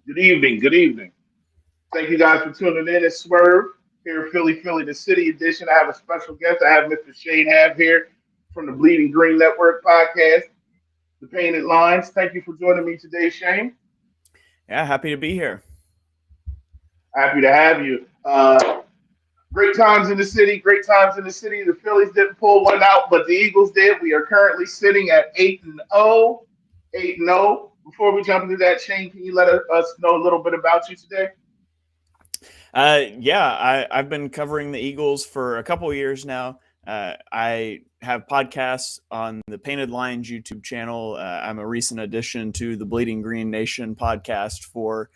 Good evening. Good evening. Thank you guys for tuning in. It's Swerve here, Philly, the City Edition. I have a special guest. I have Mr. Shane Haff here from the Bleeding Green Network podcast, The Painted Lines. Thank you for joining me today, Shane. Yeah, happy to be here. Happy to have you. Great times in the city. Great times in the city. The Phillies didn't pull one out, but the Eagles did. We are currently sitting at 8-0. 8-0. Before we jump into that, Shane, can you let us know a little bit about you today? I've been covering the Eagles for a couple of years now. I have podcasts on the Painted Lines YouTube channel. I'm a recent addition to the Bleeding Green Nation podcast for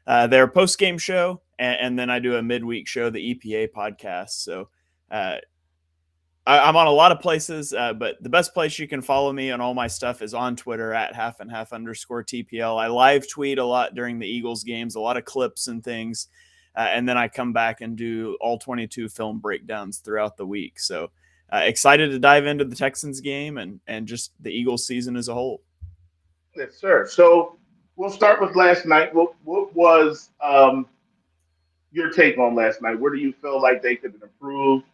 their post-game show, and then I do a midweek show, the EPA podcast. So I'm on a lot of places, but the best place you can follow me on all my stuff is on Twitter at @half_TPL. I live tweet a lot during the Eagles games, a lot of clips and things. And then I come back and do all 22 film breakdowns throughout the week. So excited to dive into the Texans game and just the Eagles season as a whole. Yes, sir. So we'll start with last night. What was your take on last night? Where do you feel like they could have improved?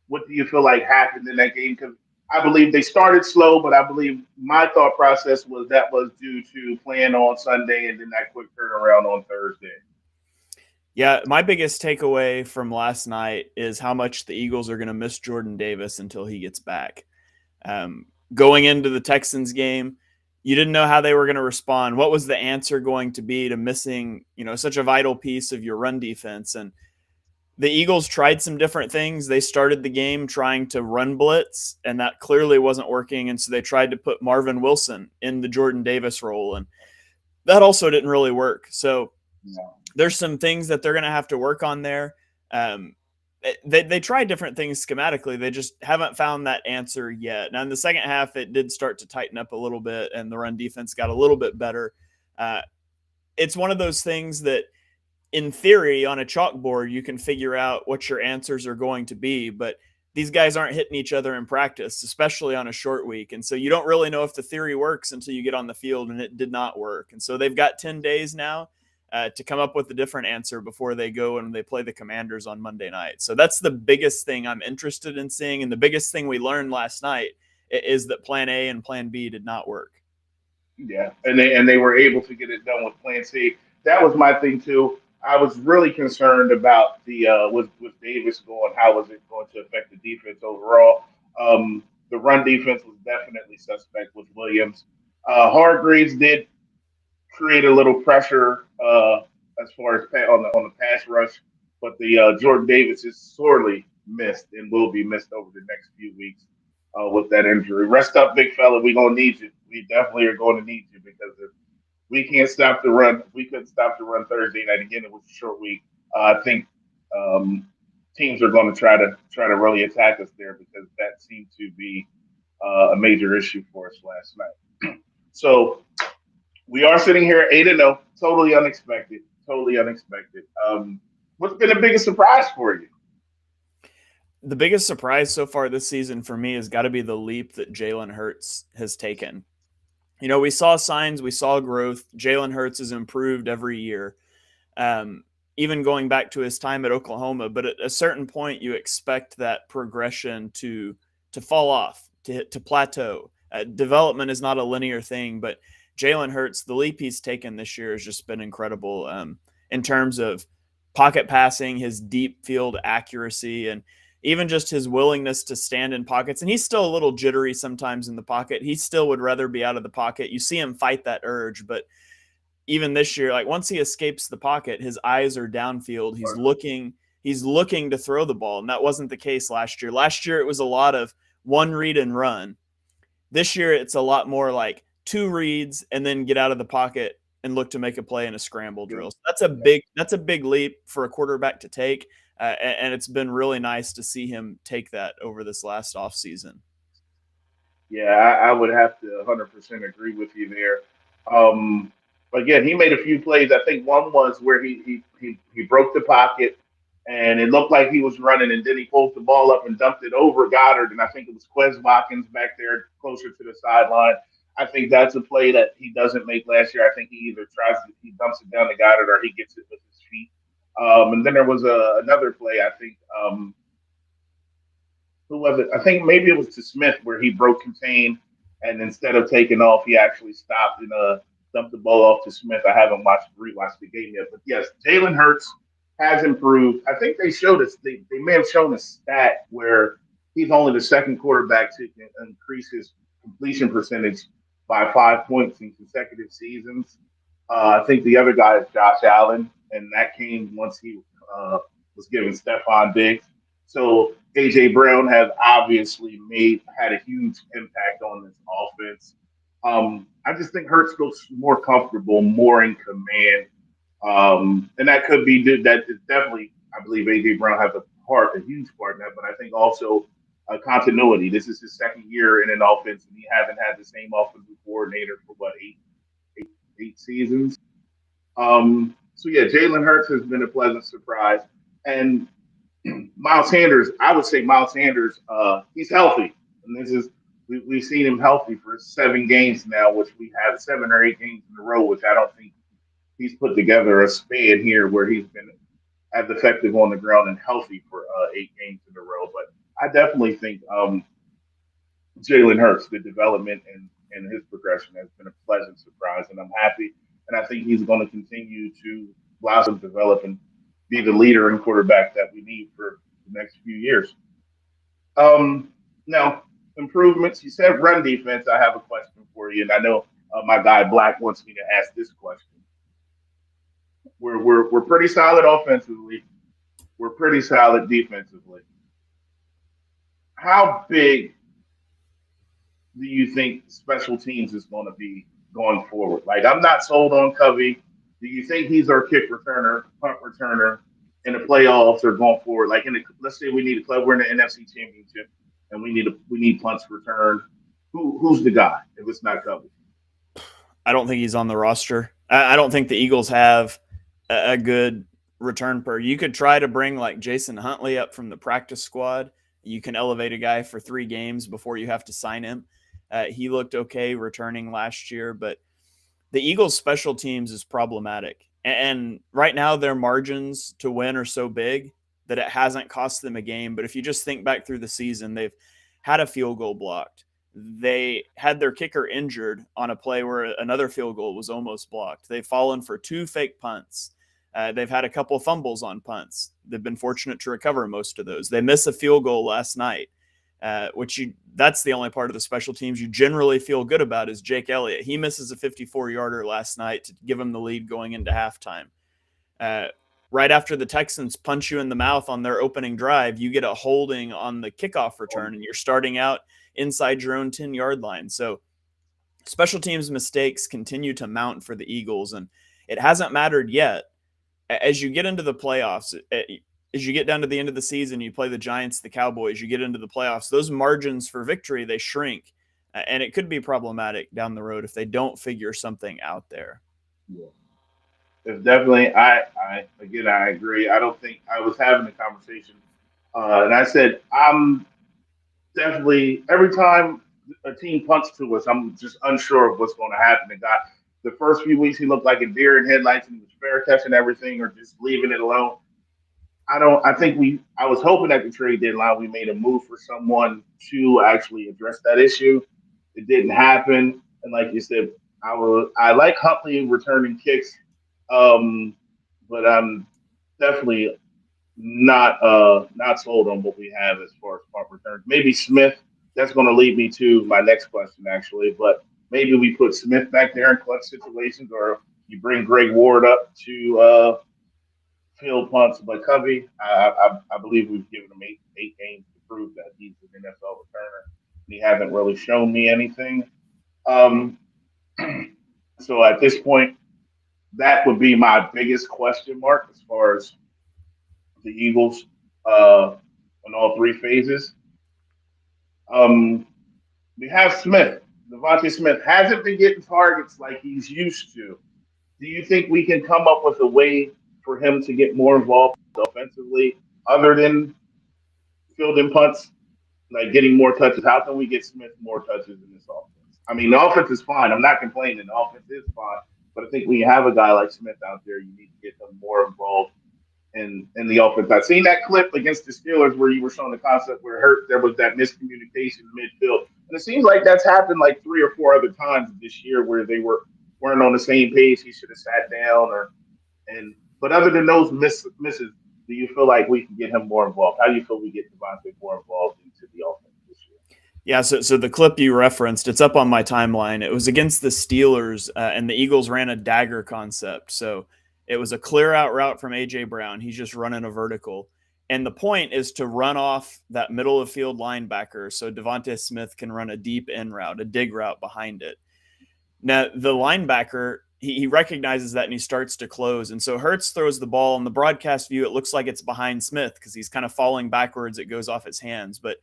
What do you feel like happened in that game? Because I believe they started slow, but I believe my thought process was that was due to playing on Sunday and then that quick turnaround on Thursday. Yeah, my biggest takeaway from last night is how much the Eagles are going to miss Jordan Davis until he gets back. Going into the Texans game, you didn't know how they were going to respond. What was the answer going to be to missing, such a vital piece of your run defense? And the Eagles tried some different things. They started the game trying to run blitz, and that clearly wasn't working. And so they tried to put Marvin Wilson in the Jordan Davis role, and that also didn't really work. So there's some things that they're going to have to work on there. They tried different things schematically. They just haven't found that answer yet. Now, in the second half, it did start to tighten up a little bit, and the run defense got a little bit better. It's one of those things that, in theory, on a chalkboard, you can figure out what your answers are going to be, but these guys aren't hitting each other in practice, especially on a short week. And so you don't really know if the theory works until you get on the field, and it did not work. And so they've got 10 days now to come up with a different answer before they go and they play the Commanders on Monday night. So that's the biggest thing I'm interested in seeing. And the biggest thing we learned last night is that plan A and plan B did not work. Yeah, and they were able to get it done with plan C. That was my thing too. I was really concerned about the with Davis going. How was it going to affect the defense overall? The run defense was definitely suspect with Williams. Hargreaves did create a little pressure as far as on the pass rush, but the Jordan Davis is sorely missed and will be missed over the next few weeks with that injury. Rest up, big fella. We're gonna need you. We definitely are going to need you because if we can't stop the run, we couldn't stop the run Thursday night. Again, it was a short week. I think um, teams are going to try to really attack us there because that seemed to be a major issue for us last night. So we are sitting here at 8-0, totally unexpected, totally unexpected. What's been the biggest surprise for you? The biggest surprise so far this season for me has got to be the leap that Jalen Hurts has taken. We saw signs, we saw growth. Jalen Hurts has improved every year, even going back to his time at Oklahoma. But at a certain point, you expect that progression to fall off, to plateau. Development is not a linear thing, but Jalen Hurts, the leap he's taken this year has just been incredible in terms of pocket passing, his deep field accuracy, and even just his willingness to stand in pockets. And he's still a little jittery sometimes in the pocket. He still would rather be out of the pocket. You see him fight that urge, but even this year, like once he escapes the pocket, his eyes are downfield. He's looking to throw the ball. And that wasn't the case last year. Last year, it was a lot of one read and run. This year, it's a lot more like two reads and then get out of the pocket and look to make a play in a scramble drill. So that's a big leap for a quarterback to take. And it's been really nice to see him take that over this last offseason. Yeah, I would have to 100% agree with you there. Again, he made a few plays. I think one was where he broke the pocket and it looked like he was running, and then he pulled the ball up and dumped it over Goddard, and I think it was Quez Watkins back there closer to the sideline. I think that's a play that he doesn't make last year. I think he either he dumps it down to Goddard or he gets it with his feet. And then there was another play. I think who was it? I think maybe it was to Smith where he broke contain, and instead of taking off, he actually stopped and dumped the ball off to Smith. I haven't rewatched the game yet, but yes, Jalen Hurts has improved. I think they showed us they may have shown a stat where he's only the second quarterback to increase his completion percentage by 5 points in consecutive seasons. I think the other guy is Josh Allen, and that came once he was given Stephon Diggs. So AJ Brown has obviously had a huge impact on this offense. I just think Hurts feels more comfortable, more in command, and that could be that is definitely. I believe AJ Brown has a huge part in that, but I think also continuity. This is his second year in an offense, and he hasn't had the same offensive coordinator for what eight seasons. So yeah, Jalen Hurts has been a pleasant surprise, and Miles Sanders. I would say Miles Sanders. He's healthy, and we've seen him healthy for 7 games now, which we have 7 or 8 games in a row, which I don't think he's put together a span here where he's been as effective on the ground and healthy for 8 games in a row. But I definitely think Jalen Hurts, the development and his progression has been a pleasant surprise, and I'm happy. And I think he's going to continue to blossom, develop, and be the leader and quarterback that we need for the next few years. Now, improvements. You said run defense. I have a question for you, and I know my guy Black wants me to ask this question. We're pretty solid offensively. We're pretty solid defensively. How big do you think special teams is going to be going forward? Like, I'm not sold on Covey. Do you think he's our kick returner, punt returner in the playoffs or going forward? Like, let's say we need a club, we're in the NFC Championship, and we need punts returned. Who's the guy if it's not Covey? I don't think he's on the roster. I don't think the Eagles have a good return per. You could try to bring like Jason Huntley up from the practice squad. You can elevate a guy for 3 games before you have to sign him. He looked okay returning last year, but the Eagles' special teams is problematic. And right now, their margins to win are so big that it hasn't cost them a game. But if you just think back through the season, they've had a field goal blocked. They had their kicker injured on a play where another field goal was almost blocked. They've fallen for 2 fake punts. They've had a couple of fumbles on punts. They've been fortunate to recover most of those. They missed a field goal last night, that's the only part of the special teams you generally feel good about is Jake Elliott. He misses a 54-yarder last night to give him the lead going into halftime. Right after the Texans punch you in the mouth on their opening drive, you get a holding on the kickoff return, and you're starting out inside your own 10-yard line. So special teams mistakes continue to mount for the Eagles, and it hasn't mattered yet. As you get into the playoffs, as you get down to the end of the season, you play the Giants, the Cowboys, you get into the playoffs, those margins for victory, they shrink. And it could be problematic down the road if they don't figure something out there. Yeah. It's definitely, I agree. I don't think I was having a conversation, and I said, I'm definitely, every time a team punts to us, I'm just unsure of what's going to happen. The first few weeks, he looked like a deer in headlights and he was fair catching everything or just leaving it alone. I was hoping at the trade deadline we made a move for someone to actually address that issue. It didn't happen. And like you said, I like Huntley returning kicks, but I'm definitely not sold on what we have as far as punt returns. Maybe Smith. That's going to lead me to my next question, actually. But maybe we put Smith back there in clutch situations, or you bring Greg Ward up to field punts. But Covey, I believe we've given him eight games to prove that he's an NFL returner. He hasn't really shown me anything. So at this point, that would be my biggest question mark as far as the Eagles in all 3 phases. We have Smith. Devontae Smith hasn't been getting targets like he's used to. Do you think we can come up with a way for him to get more involved offensively other than fielding punts, like getting more touches? How can we get Smith more touches in this offense? I mean, the offense is fine. I'm not complaining. The offense is fine. But I think when you have a guy like Smith out there, you need to get him more involved in the offense. I've seen that clip against the Steelers where you were showing the concept where there was that miscommunication in midfield, and it seems like that's happened like 3 or 4 other times this year where they weren't on the same page. He should have sat down, or and but other than those misses, do you feel like we can get him more involved? How do you feel we get Devontae more involved into the offense this year? Yeah, so the clip you referenced, it's up on my timeline. It was against the Steelers, and the Eagles ran a dagger concept. So it was a clear out route from A.J. Brown. He's just running a vertical. And the point is to run off that middle of field linebacker so Devontae Smith can run a deep in route, a dig route behind it. Now, the linebacker, he recognizes that and he starts to close. And so Hurts throws the ball. In the broadcast view, it looks like it's behind Smith because he's kind of falling backwards. It goes off his hands. But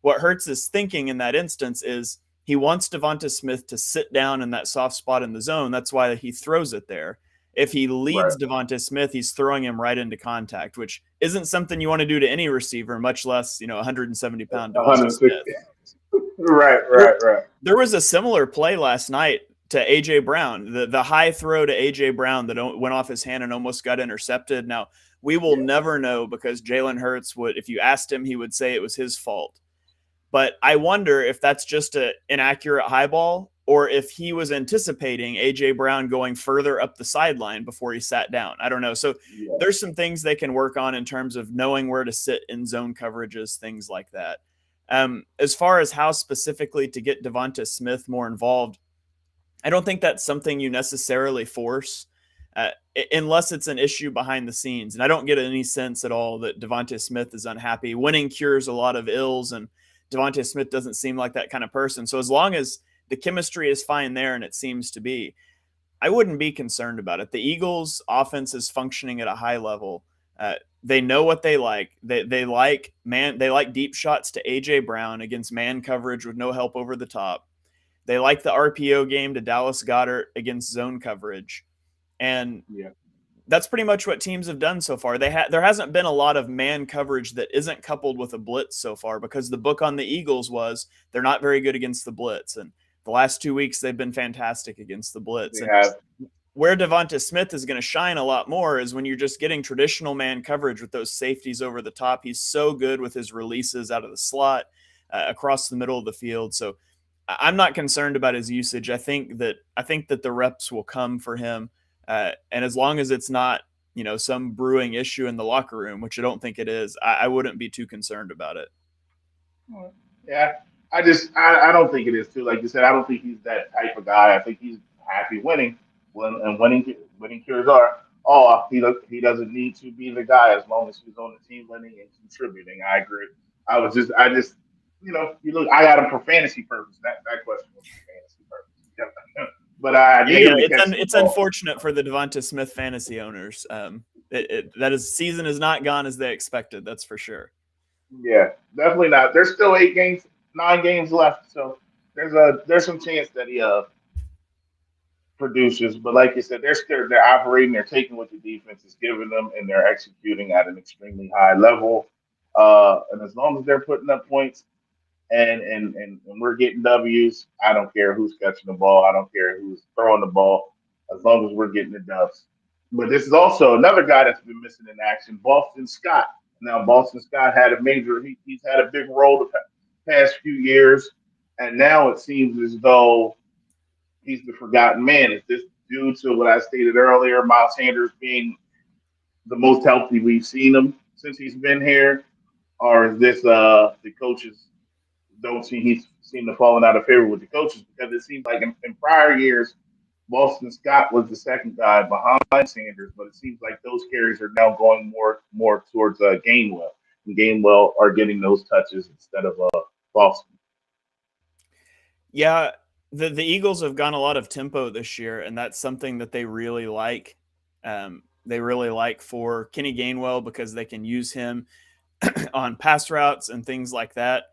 what Hurts is thinking in that instance is he wants Devonta Smith to sit down in that soft spot in the zone. That's why he throws it there. If he Right. leads Devonta Smith, he's throwing him right into contact, which isn't something you want to do to any receiver, much less 170-pound Devonta 160. Smith. Right, There, right, right. there was a similar play last night to A.J. Brown, the high throw to A.J. Brown that went off his hand and almost got intercepted. Now, we will never know because Jalen Hurts would, if you asked him, he would say it was his fault. But I wonder if that's just an inaccurate high ball or if he was anticipating A.J. Brown going further up the sideline before he sat down. I don't know. So Yeah. there's some things they can work on in terms of knowing where to sit in zone coverages, things like that. As far as how specifically to get Devonta Smith more involved, I don't think that's something you necessarily force uh, unless it's an issue behind the scenes. And I don't get any sense at all that Devonta Smith is unhappy. Winning cures a lot of ills, and Devonta Smith doesn't seem like that kind of person. So as long as the chemistry is fine there, and it seems to be, I wouldn't be concerned about it. The Eagles' offense is functioning at a high level. They know what they like. They like deep shots to A.J. Brown against man coverage with no help over the top. They like the RPO game to Dallas Goedert against zone coverage. And Yeah. that's pretty much what teams have done so far. There hasn't been a lot of man coverage that isn't coupled with a blitz so far because the book on the Eagles was they're not very good against the blitz. And the last 2 weeks, they've been fantastic against the blitz. They And have. where Devonta Smith is going to shine a lot more is when you're just getting traditional man coverage with those safeties over the top. He's so good with his releases out of the slot, across the middle of the field. So I'm not concerned about his usage. I think that the reps will come for him, and as long as it's not some brewing issue in the locker room, which I don't think it is, I wouldn't be too concerned about it. Yeah. I don't think it is too. Like you said, I don't think he's that type of guy. I think he's happy winning. And winning cures are. Oh, he doesn't need to be the guy as long as he's on the team winning and contributing. I agree. I just you look. I got him for fantasy purpose. That question was for fantasy purpose. Yeah. But I Yeah, need no, him to catch the it's ball. unfortunate for the Devonta Smith fantasy owners. That his season is not gone as they expected. That's for sure. Yeah, definitely not. There's still 8 games, 9 games left, so there's some chance that he produces. But like you said, they're operating, they're taking what the defense is giving them, and they're executing at an extremely high level. And as long as they're putting up points and we're getting W's, I don't care who's catching the ball, I don't care who's throwing the ball, as long as we're getting the dubs. But this is also another guy that's been missing in action, Boston Scott. Now, Boston Scott had he's had a big role the past few years, and now it seems as though he's the forgotten man. Is this due to what I stated earlier, Miles Sanders being the most healthy we've seen him since he's been here, or is this the coaches don't see he's seem to falling out of favor with the coaches because it seems like in prior years, Boston Scott was the second guy behind Sanders, but it seems like those carries are now going more towards Gainwell, and Gainwell are getting those touches instead of Boston. Yeah, the Eagles have gone a lot of tempo this year, and that's something that they really like. They really like for Kenny Gainwell because they can use him on pass routes and things like that.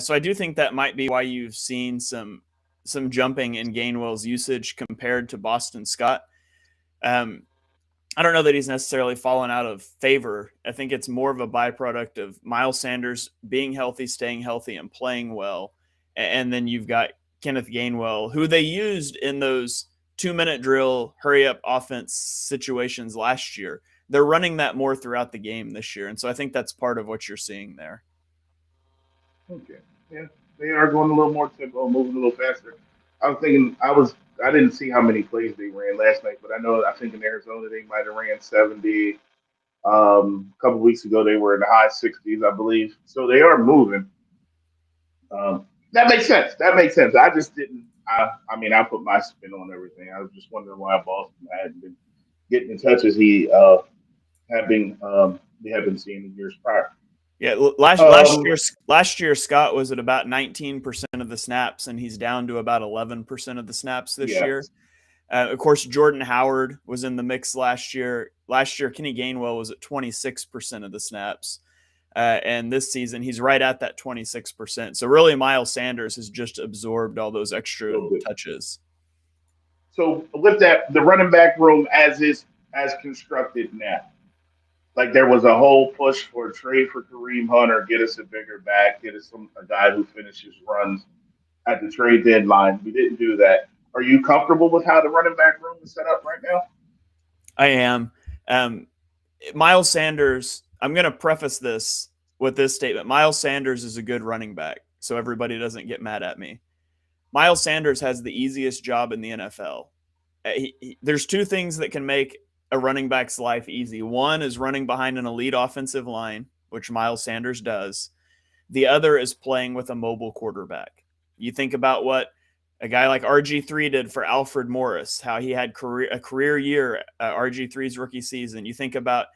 So I do think that might be why you've seen some jumping in Gainwell's usage compared to Boston Scott. Um, I don't know that he's necessarily fallen out of favor. I think it's more of a byproduct of Miles Sanders being healthy, staying healthy, and playing well. And then you've got Kenneth Gainwell, who they used in those 2-minute drill, hurry up offense situations last year. They're running that more throughout the game this year. And so I think that's part of what you're seeing there. Okay. Yeah, they are going a little more tempo, moving a little faster. I was thinking, I didn't see how many plays they ran last night, but I think in Arizona they might have ran 70. A couple weeks ago they were in the high 60s, I believe. So they are moving. That makes sense. That makes sense. I just didn't. I mean, I put my spin on everything. I was just wondering why Boston hadn't been getting in touch as he had been. We have been seeing in years prior. Yeah, last year Scott was at about 19% of the snaps, and he's down to about 11% of the snaps this year. Of course, Jordan Howard was in the mix last year. Last year, Kenny Gainwell was at 26% of the snaps. And this season, he's right at that 26%. So really, Miles Sanders has just absorbed all those extra touches. So with that, the running back room as constructed now, like there was a whole push for a trade for Kareem Hunter, get us a bigger back, get us a guy who finishes runs at the trade deadline. We didn't do that. Are you comfortable with how the running back room is set up right now? I am. Miles Sanders, I'm going to preface this with this statement. Miles Sanders is a good running back, so everybody doesn't get mad at me. Miles Sanders has the easiest job in the NFL. There's two things that can make a running back's life easy. One is running behind an elite offensive line, which Miles Sanders does. The other is playing with a mobile quarterback. You think about what a guy like RG3 did for Alfred Morris, how he had a career year, RG3's rookie season. You think about,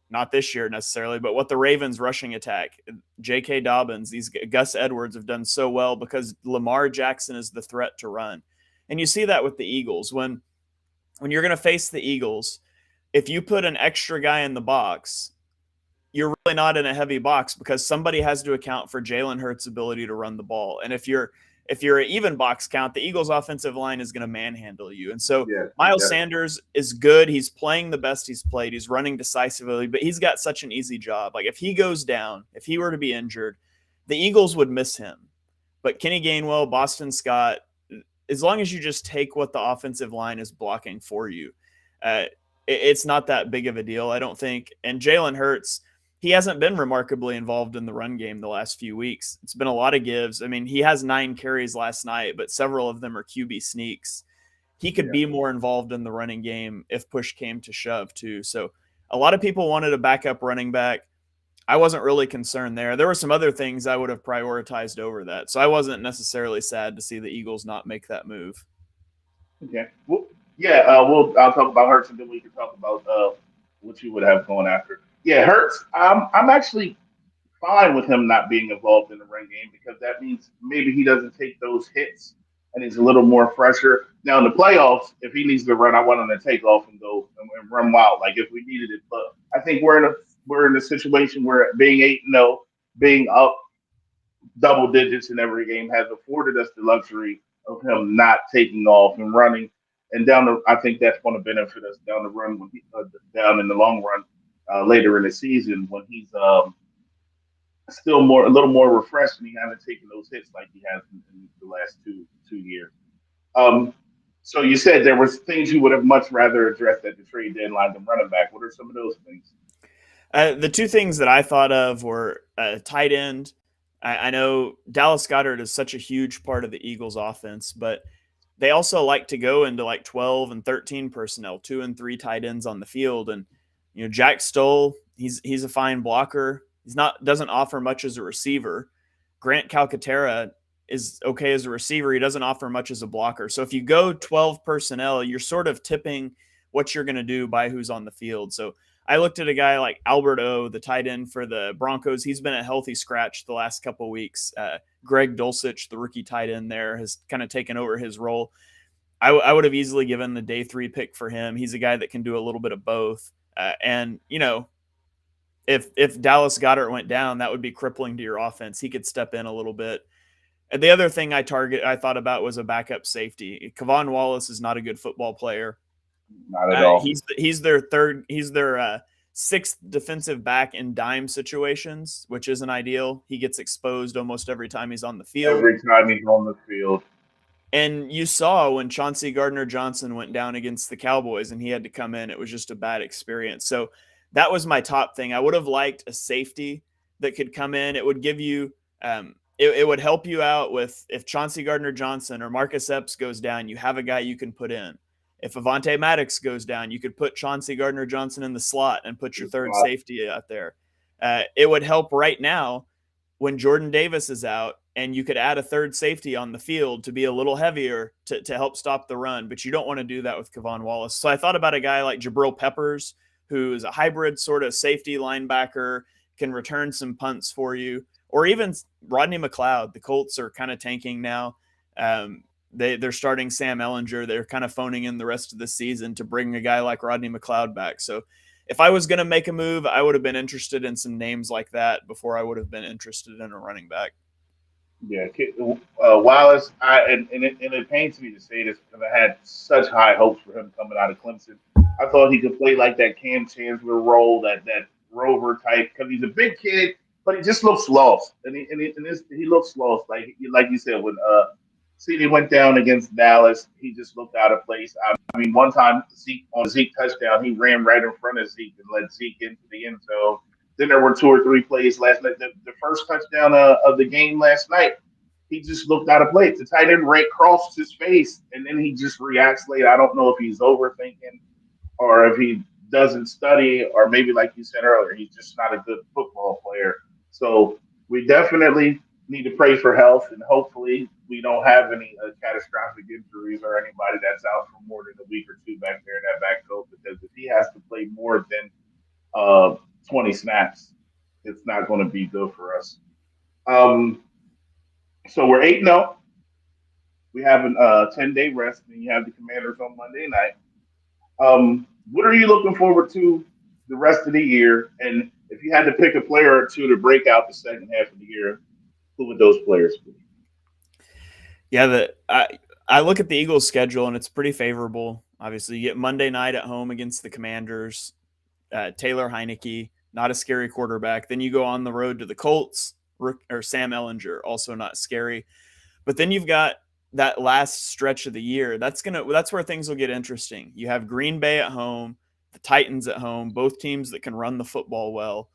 not this year necessarily, but what the Ravens rushing attack, J.K. Dobbins, these Gus Edwards have done so well because Lamar Jackson is the threat to run. And you see that with the Eagles. When you're going to face the Eagles, if you put an extra guy in the box, you're really not in a heavy box because somebody has to account for Jalen Hurts' ability to run the ball. And if you're an even box count, the Eagles' offensive line is going to manhandle you. And so Miles Sanders is good. He's playing the best he's played. He's running decisively, but he's got such an easy job. Like if he goes down, if he were to be injured, the Eagles would miss him. But Kenny Gainwell, Boston Scott, as long as you just take what the offensive line is blocking for you, it's not that big of a deal, I don't think. And Jalen Hurts, he hasn't been remarkably involved in the run game the last few weeks. It's been a lot of gives. I mean, he has 9 carries last night, but several of them are QB sneaks. He could be more involved in the running game if push came to shove too. So a lot of people wanted a backup running back. I wasn't really concerned there. There were some other things I would have prioritized over that. So I wasn't necessarily sad to see the Eagles not make that move. Okay. Well, I'll talk about Hurts and then we can talk about what you would have going after. Yeah, Hurts. I'm actually fine with him not being involved in the run game because that means maybe he doesn't take those hits and he's a little more fresher. Now in the playoffs, if he needs to run, I want him to take off and go and run wild, like if we needed it. But I think we're in a situation where being 8-0, being up double digits in every game has afforded us the luxury of him not taking off and running. And I think that's going to benefit us down the run down in the long run. Later in the season when he's still a little more refreshed and he hasn't taken those hits like he has in the last two years. So you said there was things you would have much rather addressed at the trade deadline than running back. What are some of those things? The two things that I thought of were tight end. I know Dallas Goedert is such a huge part of the Eagles offense, but they also like to go into like 12 and 13 personnel, 2 and 3 tight ends on the field. And Jack Stoll, he's a fine blocker. Doesn't offer much as a receiver. Grant Calcaterra is okay as a receiver. He doesn't offer much as a blocker. So if you go 12 personnel, you're sort of tipping what you're going to do by who's on the field. So I looked at a guy like Albert O, the tight end for the Broncos. He's been a healthy scratch the last couple of weeks. Greg Dulcich, the rookie tight end there, has kind of taken over his role. I would have easily given the day 3 pick for him. He's a guy that can do a little bit of both. And if Dallas Goedert went down, that would be crippling to your offense. He could step in a little bit. And the other thing I thought about was a backup safety. Kevon Wallace is not a good football player. Not at all. He's their sixth defensive back in dime situations, which isn't ideal. He gets exposed almost every time he's on the field. Every time he's on the field. And you saw when Chauncey Gardner-Johnson went down against the Cowboys and he had to come in, it was just a bad experience. So that was my top thing. I would have liked a safety that could come in. It would give you it would help you out with if Chauncey Gardner-Johnson or Marcus Epps goes down, you have a guy you can put in. If Avonte Maddox goes down, you could put Chauncey Gardner-Johnson in the slot and put your third safety out there. It would help right now when Jordan Davis is out, and you could add a third safety on the field to be a little heavier to help stop the run, but you don't want to do that with Kevon Wallace. So I thought about a guy like Jabril Peppers, who is a hybrid sort of safety linebacker, can return some punts for you, or even Rodney McLeod. The Colts are kind of tanking now. They're starting Sam Ehlinger. They're kind of phoning in the rest of the season to bring a guy like Rodney McLeod back. So if I was going to make a move, I would have been interested in some names like that before I would have been interested in a running back. Yeah, Wallace. And it pains me to say this because I had such high hopes for him coming out of Clemson. I thought he could play like that Cam Chancellor role, that rover type, because he's a big kid, but he just looks lost, and he looks lost. Like you said, when CD went down against Dallas, he just looked out of place. I mean, one time on Zeke touchdown, he ran right in front of Zeke and let Zeke into the end zone. Then there were 2 or 3 plays last night. The first touchdown of the game last night, he just looked out of place. The tight end crossed his face, and then he just reacts late. I don't know if he's overthinking or if he doesn't study, or maybe like you said earlier, he's just not a good football player. So we definitely need to pray for health, and hopefully we don't have any catastrophic injuries or anybody that's out for more than a week or 2 back there in that backfield, because if he has to play more than 20 snaps, it's not going to be good for us. So we're 8-0. We have a 10-day rest, and you have the Commanders on Monday night. What are you looking forward to the rest of the year? And if you had to pick a player or two to break out the second half of the year, who would those players be? Yeah, I look at the Eagles' schedule, and it's pretty favorable. Obviously, you get Monday night at home against the Commanders. Taylor Heineke, not a scary quarterback. Then you go on the road to the Colts, or Sam Ehlinger, also not scary. But then you've got that last stretch of the year. That's where things will get interesting. You have Green Bay at home, the Titans at home, both teams that can run the football well.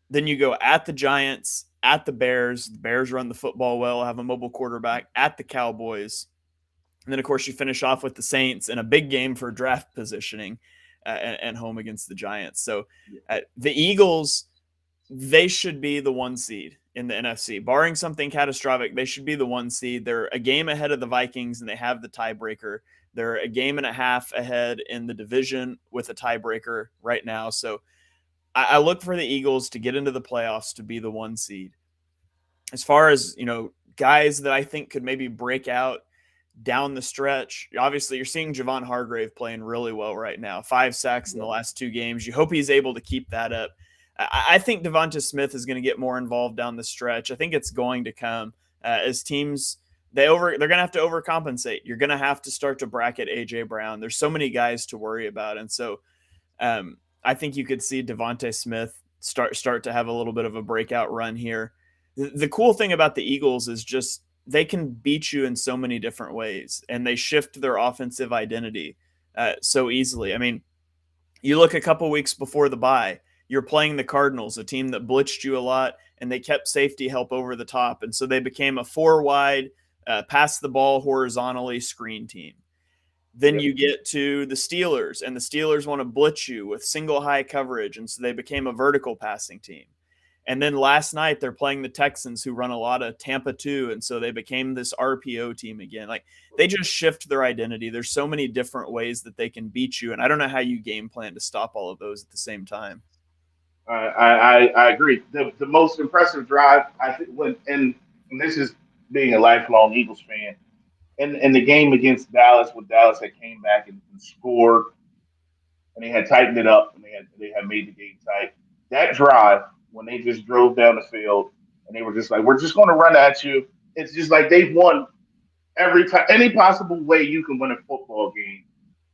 Then you go at the Giants, at the Bears. The Bears run the football well, have a mobile quarterback, at the Cowboys. And then, of course, you finish off with the Saints in a big game for draft positioning and home against the Giants. So the Eagles, they should be the 1 seed in the NFC. Barring something catastrophic, they should be the 1 seed. They're a game ahead of the Vikings, and they have the tiebreaker. They're a game and a half ahead in the division with a tiebreaker right now. So I look for the Eagles to get into the playoffs to be the 1 seed. As far as, guys that I think could maybe break out down the stretch, obviously you're seeing Javon Hargrave playing really well right now. 5 sacks in the last 2 games. You hope he's able to keep that up. I think Devonta Smith is going to get more involved down the stretch. I think it's going to come as teams they're going to have to overcompensate. You're going to have to start to bracket AJ Brown. There's so many guys to worry about, and so I think you could see Devonta Smith start to have a little bit of a breakout run here. The cool thing about the Eagles is just they can beat you in so many different ways, and they shift their offensive identity so easily. I mean, you look a couple weeks before the bye, you're playing the Cardinals, a team that blitzed you a lot, and they kept safety help over the top. And so they became a 4-wide, pass the ball horizontally screen team. Then you get to the Steelers, and the Steelers want to blitz you with single high coverage, and so they became a vertical passing team. And then last night they're playing the Texans, who run a lot of Tampa 2, and so they became this RPO team again. Like, they just shift their identity. There's so many different ways that they can beat you, and I don't know how you game plan to stop all of those at the same time. I agree. The most impressive drive, I think, and this is being a lifelong Eagles fan, in the game against Dallas, when Dallas had came back and scored, and they had tightened it up, and they had made the game tight. That drive, when they just drove down the field, and they were just like, "We're just going to run at you." It's just like they've won every time, any possible way you can win a football game.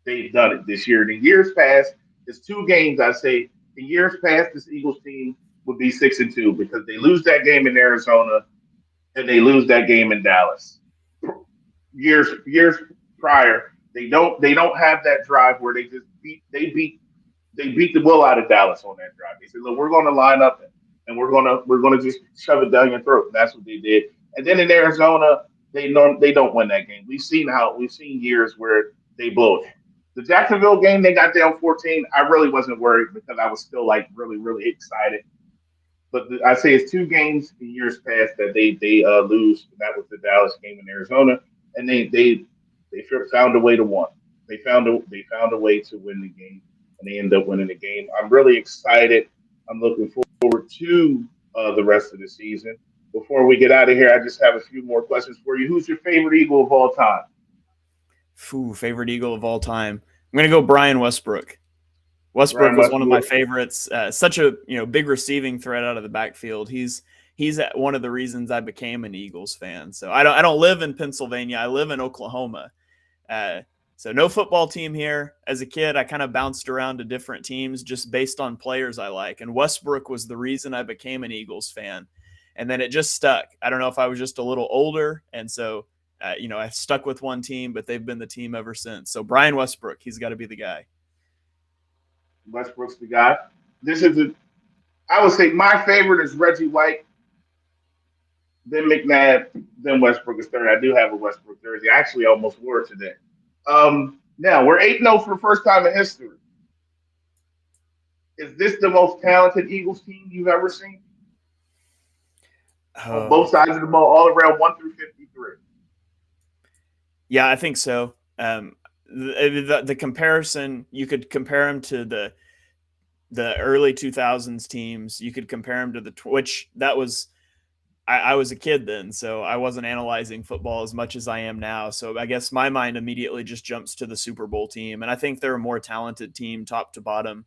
They've done it this year. In years past, it's 2 games I say in years past, this Eagles team would be 6-2 because they lose that game in Arizona and they lose that game in Dallas. Years prior, they don't have that drive where they just beat the will out of Dallas on that drive. They said, "Look, we're going to line up and we're going to just shove it down your throat." And that's what they did. And then in Arizona, they don't win that game. We've seen years where they blow it. The Jacksonville game, they got down 14. I really wasn't worried because I was still like really excited. But I say it's two games in years past that they lose. That was the Dallas game in Arizona, and they found a way to win. They found a way to win the game, and they end up winning the game. I'm really excited. I'm looking forward to the rest of the season. Before we get out of here, I just have a few more questions for you. Who's your favorite Eagle of all time? Favorite Eagle of all time. I'm going to go Brian Westbrook. Westbrook Brian was one of my Westbrook. favorites. Such a big receiving threat out of the backfield. He's one of the reasons I became an Eagles fan. So I don't live in Pennsylvania. I live in Oklahoma. So no football team here. As a kid, I kind of bounced around to different teams just based on players I like. And Westbrook was the reason I became an Eagles fan. And then it just stuck. I don't know if I was just a little older, and so I stuck with one team, but they've been the team ever since. So Brian Westbrook, he's got to be the guy. Westbrook's the guy. I would say my favorite is Reggie White, then McNabb, then Westbrook is third. I do have a Westbrook jersey. I actually almost wore it today. Now we're 8-0 for the first time in history. Is this the most talented Eagles team you've ever seen? On both sides of the ball, all around 1 through 53. Yeah, I think so. The comparison, you could compare him to the early 2000s teams. You could compare him to which that was. I was a kid then, so I wasn't analyzing football as much as I am now. So I guess my mind immediately just jumps to the Super Bowl team. And I think they're a more talented team top to bottom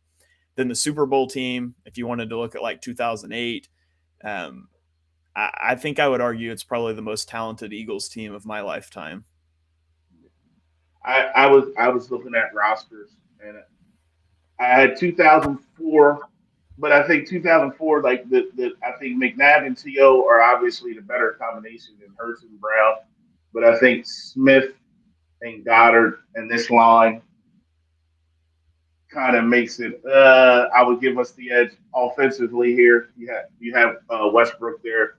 than the Super Bowl team. If you wanted to look at like 2008, I think I would argue it's probably the most talented Eagles team of my lifetime. I was looking at rosters and I had 2004, but I think 2004, like I think McNabb and To are obviously the better combination than Hurts and Brown, but I think Smith and Goddard and this line kind of makes it. I would give us the edge offensively here. You have Westbrook there,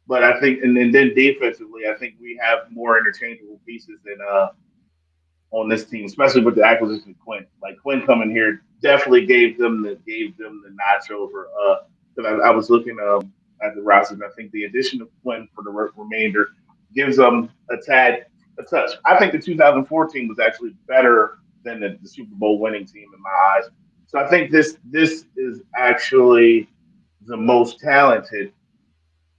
but I think and then defensively, I think we have more interchangeable pieces than on this team, especially with the acquisition of Quinn. Like Quinn coming here definitely gave them the notch over. Because I was looking at the roster, and I think the addition of Quinn for the remainder gives them a touch. I think the 2014 was actually better than the Super Bowl winning team in my eyes. So I think this is actually the most talented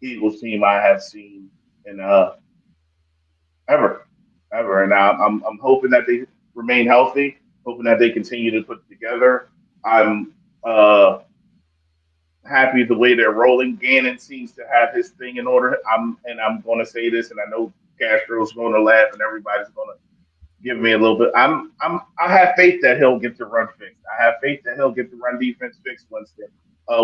Eagles team I have seen in ever, ever. And I'm hoping that they remain healthy, hoping that they continue to put it together. I'm happy the way they're rolling. Gannon seems to have his thing in order. I'm going to say this, and I know Castro's going to laugh, and everybody's going to give me a little bit. I have faith that he'll get the run fixed. I have faith that he'll get the run defense fixed Wednesday.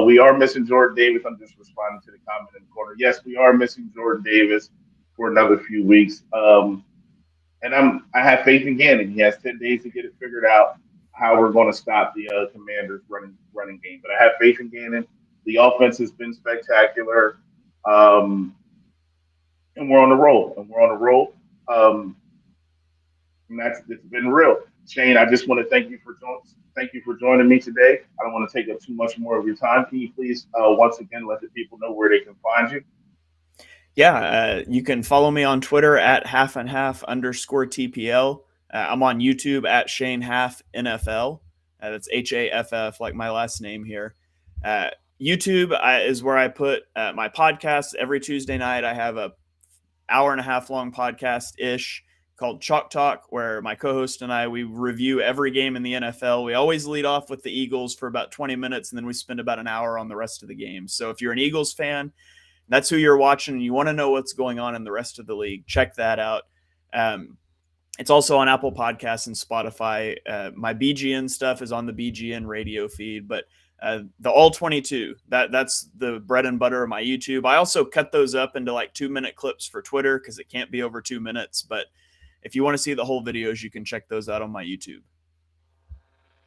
We are missing Jordan Davis. I'm just responding to the comment in the corner. Yes, we are missing Jordan Davis for another few weeks. And I have faith in Gannon. He has 10 days to get it figured out how we're going to stop the Commanders running game. But I have faith in Gannon. The offense has been spectacular, and we're on the roll. And it's been real. Shane, I just want to thank you for joining me today. I don't want to take up too much more of your time. Can you please once again let the people know where they can find you? Yeah, you can follow me on Twitter at halfandhalf_TPL. I'm on YouTube at Shane Haff NFL. That's HAFF, like my last name here. YouTube is where I put my podcasts every Tuesday night. I have a hour and a half long podcast ish called Chalk Talk, where my co-host and we review every game in the NFL. We always lead off with the Eagles for about 20 minutes, and then we spend about an hour on the rest of the game. So if you're an Eagles fan, that's who you're watching, and you want to know what's going on in the rest of the league, check that out. It's also on Apple Podcasts and Spotify. My BGN stuff is on the BGN radio feed, but The all 22, that's the bread and butter of my YouTube. I also cut those up into like 2-minute clips for Twitter because it can't be over 2 minutes. But if you want to see the whole videos, you can check those out on my YouTube.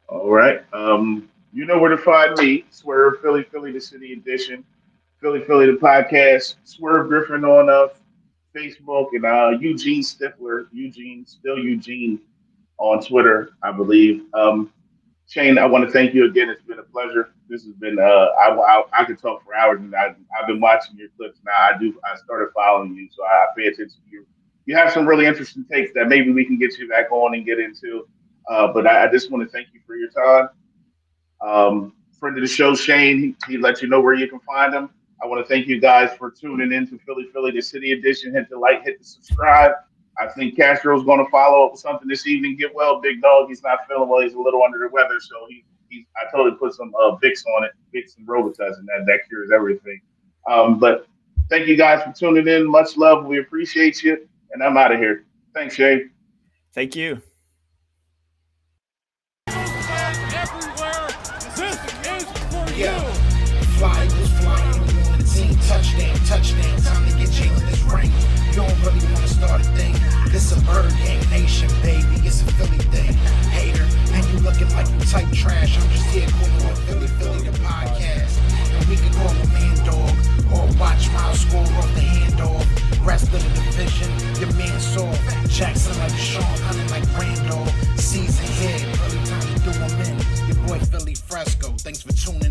All right. You know where to find me. Swerve Philly, Philly the City Edition, Philly, Philly the podcast. Swerve Griffin on Facebook, and Eugene Stifler, Eugene on Twitter, I believe. Shane, I want to thank you again. It's been a pleasure. This has been. I could talk for hours, and I've been watching your clips now. I started following you, so I pay attention to you. You have some really interesting takes that maybe we can get you back on and get into. But I just want to thank you for your time. Friend of the show, Shane, he let you know where you can find him. I want to thank you guys for tuning in to Philly, Philly, the City Edition. Hit the like, hit the subscribe. I think Castro's going to follow up with something this evening. Get well, big dog. He's not feeling well. He's a little under the weather, so I told him to put some Vicks on it, Vicks and Robitussin, and that cures everything. But thank you guys for tuning in. Much love. We appreciate you, and I'm out of here. Thanks, Shane. Thank you. Yeah. Fly was flying on the team. Touchdown. Time to get Jalen this ring. You don't really want to start a thing. This a bird gang nation, baby. It's a Philly thing. Hater, and you looking like you type trash. I'm just here calling Philly, the podcast. And we can call a man dog or watch Miles score off the handoff. Rest of the division, your man saw Jackson like Sean, hunting like Randolph. Season here, early time to do him in. Your boy Philly Fresco. Thanks for tuning in.